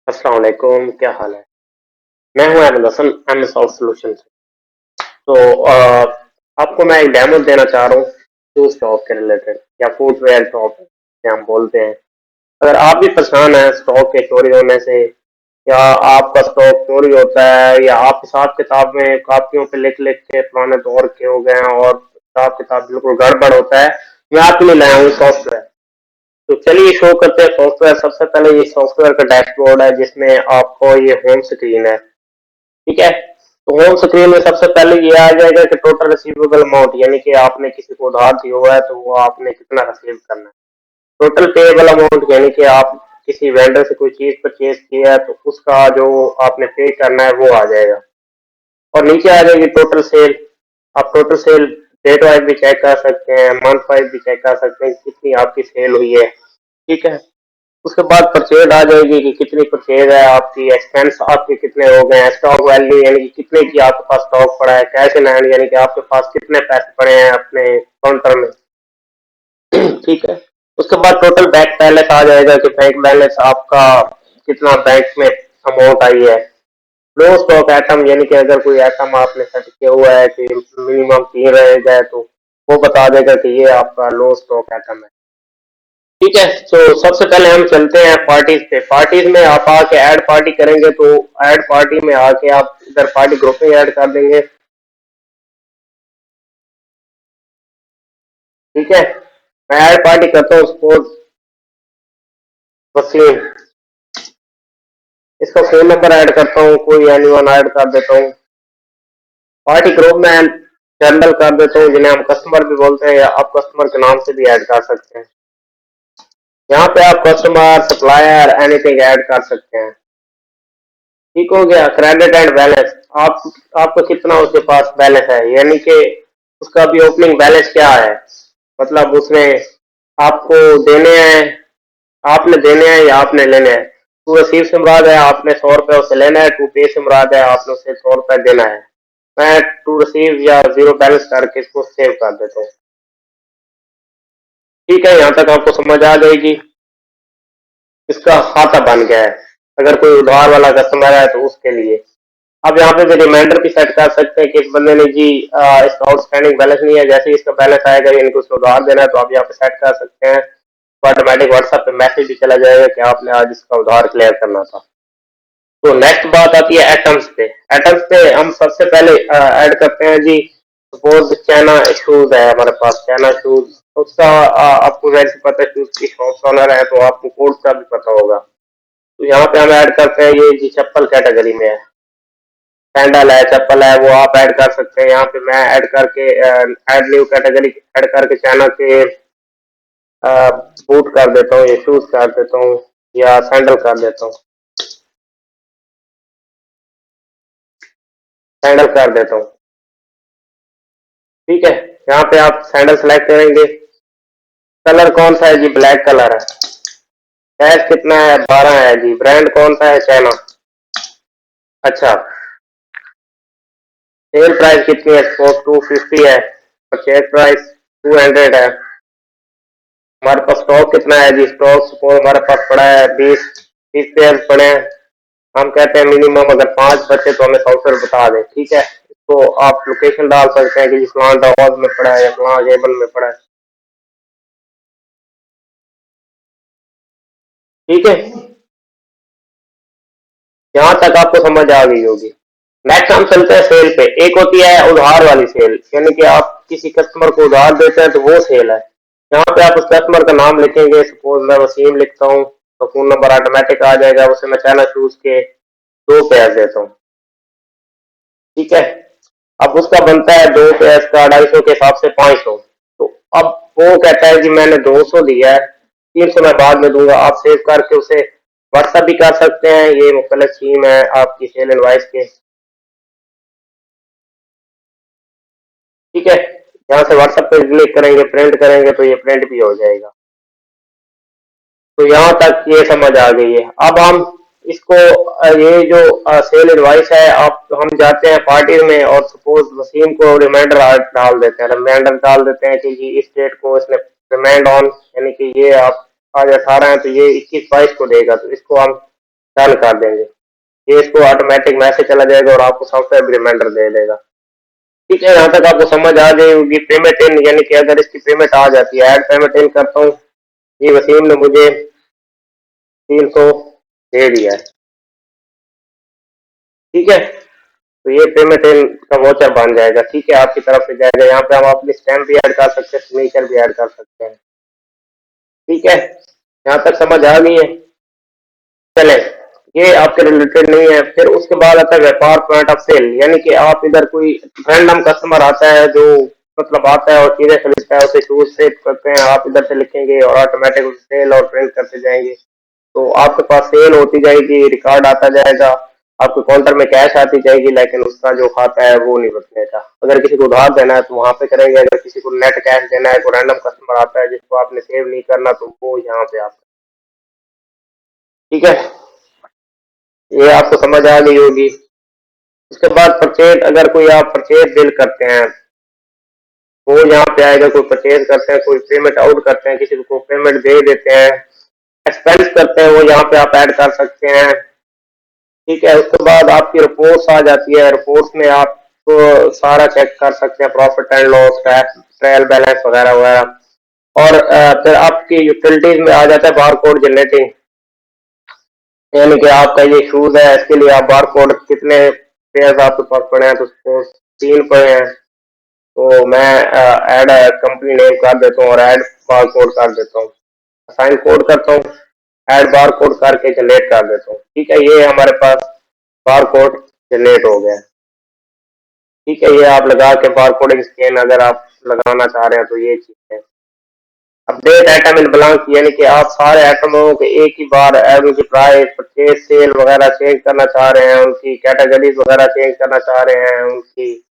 अस्सलाम वालेकुम, क्या हाल है? मैं हूं Ahmad Hasan, M soft solution से। तो आपको मैं एक डेमो देना चाह रहा हूँ शूज स्टॉक के रिलेटेड या फुटवेयर शॉप जिसे हम बोलते हैं। अगर आप भी परेशान हैं स्टॉक के चोरी होने से या आपका स्टॉक चोरी होता है या आप हिसाब किताब में कापियों पे लिख लिख के पुराने दौर के हो गए हैं और हिसाब किताब बिल्कुल गड़बड़ होता है, मैं आपके लिए लाया हूँ सॉफ्टवेयर। तो चलिए शो करते हैं सॉफ्टवेयर। सबसे पहले ये सॉफ्टवेयर का डैशबोर्ड है जिसमें आपको ये होम स्क्रीन है। ठीक है। तो होम स्क्रीन में सबसे पहले ये आ जाएगा कि टोटल रिसीवेबल अमाउंट, यानी कि आपने किसी को उधार दिया हुआ है तो वो आपने कितना रिसीव करना है। टोटल पेएबल अमाउंट, यानी कि आप किसी वेंडर से कोई चीज परचेज किया है तो उसका जो आपने पे करना है वो आ जाएगा। और नीचे आ जाएगी टोटल सेल। आप टोटल सेल डेट वाइज भी चेक कर सकते हैं, मंथ वाइज भी चेक कर सकते हैं कितनी आपकी सेल हुई है। ठीक है। उसके बाद परचेज आ जाएगी कि कितनी परचेज है आपकी, एक्सपेंस आपके कितने हो गए हैं, स्टॉक वैल्यू यानी कि कितने की आपके पास स्टॉक पड़ा है, कैश इन हैंड यानी कि आपके पास कितने पैसे पड़े हैं अपने काउंटर में। ठीक है। उसके बाद टोटल बैंक बैलेंस आ जाएगा कि बैंक बैलेंस आपका कितना बैंक में अमाउंट आई है। लो स्टॉक आइटम, यानी कि अगर कोई आइटम आपने सेट किया हुआ है कि मिनिमम 3 रह जाए तो वो बता देगा कि ये आपका लो स्टॉक आइटम है। ठीक है। तो सबसे पहले हम चलते हैं पार्टीज पे। पार्टीज में आप आके ऐड पार्टी करेंगे तो ऐड पार्टी में आके आप इधर पार्टी ग्रुप में ऐड कर देंगे। ठीक है। मैं ऐड पार्टी करता हूँ सपोज वसीम। इसका फोन नंबर ऐड करता हूँ, कोई एनीवन ऐड कर देता हूँ। पार्टी ग्रुप में जनरल कर देता हूँ, जिन्हें हम कस्टमर भी बोलते हैं या आप कस्टमर के नाम से भी ऐड कर सकते हैं। यहाँ पे आप कस्टमर सप्लायर एनीथिंग ऐड कर सकते हैं। ठीक हो गया। क्रेडिट एंड बैलेंस, आप आपको कितना उसके पास बैलेंस है, यानी कि उसका भी ओपनिंग बैलेंस क्या है, मतलब उसने आपको देने हैं, आपने देने हैं या आपने लेने हैं। टू रिसीव से मुराद है आपने 100 रुपये उससे लेना है, टू पे से मुराद है आपने उसे 100 रुपये देना है। मैं टू रिसीव या जीरो बैलेंस करके इसको सेव कर देता हूँ। ठीक है, यहाँ तक आपको समझ आ जाएगी। इसका खाता बन गया है। अगर कोई उधार वाला कस्टमर है तो उसके लिए अब यहाँ पे भी रिमाइंडर भी सेट कर सकते हैं कि इस बंदे ने जी इसका आउटस्टैंडिंग बैलेंस नहीं है, जैसे ही इसका बैलेंस आएगा इनको उसको उधार देना है तो आप यहाँ पे सेट कर सकते हैं। तो ऑटोमेटिक व्हाट्सएप पे मैसेज भी चला जाएगा कि आपने आज इसका उधार क्लियर करना था। तो नेक्स्ट बात आती है एटम्स पे। एटम्स पे हम सबसे पहले ऐड करते हैं जी, सपोज चाइना शूज है हमारे पास, चाइना शूज। उसका आपको वैसे पता है, शूज की शॉप ऑनर है तो आपको कोड का भी पता होगा। तो यहाँ पे हम ऐड करते हैं ये जी चप्पल कैटेगरी में है। सैंडल है, चप्पल है, वो आप ऐड कर सकते हैं। यहाँ पे मैं ऐड करके ऐड न्यू कैटेगरी ऐड करके चाइना के बूट कर देता हूँ या शूज कर देता हूँ या सैंडल कर देता हूँ। सैंडल कर देता हूँ। ठीक है। यहाँ पे आप सैंडल सेलेक्ट करेंगे। कलर कौन सा है जी, ब्लैक कलर है। साइज कितना है, 12 है जी। ब्रांड कौन सा है, चाइना। अच्छा। सेल प्राइस कितनी है, सपोज 250 है। परचेज प्राइस 200 है। हमारे पास स्टॉक कितना है जी, स्टॉक सपोज हमारे पास पड़ा है 20 पेयर पड़े हैं। हम कहते हैं मिनिमम अगर 5 बचे तो हमें सॉफ्टवेयर बता दें। ठीक है। तो आप लोकेशन डाल सकते हैं कि जी फलां डॉग में पड़ा है या फलां जेबल में पड़ा है। ठीक है। यहाँ तक आपको समझ आ गई होगी। नेक्स्ट हम चलते हैं सेल पे। एक होती है उधार वाली सेल, यानी कि आप किसी कस्टमर को उधार देते हैं तो वो सेल है। यहाँ पे आप उस कस्टमर का नाम लिखेंगे, सपोज मैं वसीम लिखता हूँ तो फोन नंबर ऑटोमेटिक आ जाएगा। उसे मैं चाइना शूज के 2 पेयर देता हूँ। ठीक है। अब उसका बनता है 2 पेयर का 250 के हिसाब से 500। तो अब वो कहता है जी मैंने 200 दिया है, 300 मैं बाद में दूंगा। आप सेव करके उसे व्हाट्सएप भी कर सकते हैं। ये मुख्तलिफ स्कीम है आपकी सेल इनवाइस के। ठीक है। यहाँ से व्हाट्सएप पे क्लिक करेंगे, प्रिंट करेंगे तो ये प्रिंट भी हो जाएगा। तो यहाँ तक ये समझ आ गई है। अब हम इसको ये जो सेल इनवाइस है, आप हम जाते हैं पार्टी में और सपोज वसीम को रिमाइंडर डाल देते हैं। रिमाइंडर डाल देते हैं कि जी इस डेट को इसने रिमाइंड ऑन, यानी कि ये आप आज 18 है तो ये 21-22 को देगा। तो इसको हम डन कर देंगे। ये इसको ऑटोमेटिक मैसेज चला जाएगा और आपको सॉफ्टवेयर भी रिमाइंडर दे देगा। ठीक है, यहाँ तक आपको समझ आ गई होगी। पेमेंट इन यानी कि अगर इसकी पेमेंट आ जाती है, ऐड पेमेंट इन करता हूँ, ये वसीम ने मुझे 300 दे दिया है। ठीक है, तो ये पेमेंट इन का वोचर बन जाएगा। ठीक है, आपकी तरफ से जाएगा। यहाँ पे हम अपनी स्टैम्प भी ऐड कर सकते हैं, सिग्नेचर भी ऐड कर सकते हैं। ठीक है, यहाँ तक समझ आ गई है। चले, ये आपके रिलेटेड नहीं है। फिर उसके बाद आता है व्यापार पॉइंट ऑफ सेल, यानी कि आप इधर कोई रैंडम कस्टमर आता है जो मतलब आता है और चीजें खरीदता है, उसे चूज सेव करते हैं, आप इधर से लिखेंगे और ऑटोमेटिक सेल और प्रिंट करते जाएंगे। तो आपके पास सेल होती जाएगी, रिकॉर्ड आता जाएगा, आपके काउंटर में कैश आती जाएगी, लेकिन उसका जो खाता है वो नहीं बदलेगा। अगर किसी को उधार देना है तो वहां पे करेंगे, अगर किसी को नेट कैश देना है, कोई रैंडम कस्टमर आता है जिसको आपने सेव नहीं करना, तो वो यहाँ पे आप। ठीक है, ये आपको समझ आ गई होगी। उसके बाद परचेज, अगर कोई आप परचेज बिल करते हैं वो यहाँ पे आएगा। कोई परचेज करते हैं, कोई पेमेंट आउट करते हैं, किसी को पेमेंट दे देते हैं, एक्सपेंस करते हैं, वो यहाँ पे आप ऐड कर सकते हैं। ठीक है, उसके बाद आपकी रिपोर्ट्स आ जाती है। रिपोर्ट्स में आप तो सारा चेक कर सकते हैं, profit and loss, trial balance वगैरह वगैरह। और फिर आपकी यूटिलिटीज में आ जाता है बार कोड जनरेटिंग, यानी कि आपका ये शूज है, इसके लिए आप बार कोड कितने पेयर आपके पास पड़े हैं, तो सपोज 3 पड़े हैं, तो मैं ऐड कंपनी नेम कर देता हूँ और ऐड बार कोड कर देता हूँ, असाइन कोड करता हूँ, ऐड बार कोड करके जनरेट कर देता हूँ। ठीक है, ये हमारे पास बार कोड जनरेट हो गया। ठीक है, ये आप लगा के बार कोडिंग स्कैन अगर आप लगाना चाह रहे हैं तो ये चीज है। अपडेट आइटम इन ब्लैंक, यानी कि आप सारे आइटमों के एक ही बार उनकी प्राइस, परचेज, सेल वगैरह चेंज करना चाह रहे हैं, उनकी कैटेगरीज वगैरह चेंज करना चाह रहे हैं, उनकी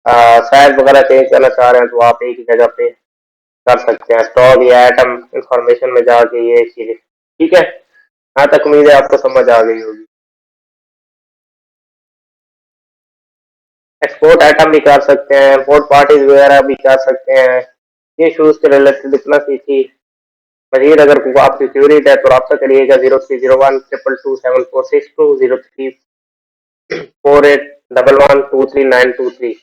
साइज वगैरह चेंज करना चाह रहे हैं, तो आप एक ही जगह पे कर सकते हैं, स्टॉक या आइटम इंफॉर्मेशन में जाके ये चीजें। ठीक है, यहाँ तक उम्मीद है आपको समझ आ गई होगी। एक्सपोर्ट आइटम भी कर सकते हैं, इम्पोर्ट पार्टीज वगैरह भी कर सकते हैं। ये शूज के रिलेटेड इतना सीखी। मजीद अगर आपकी क्यूरी है तो रब्ता करिएगा 0301227462, 034811123923।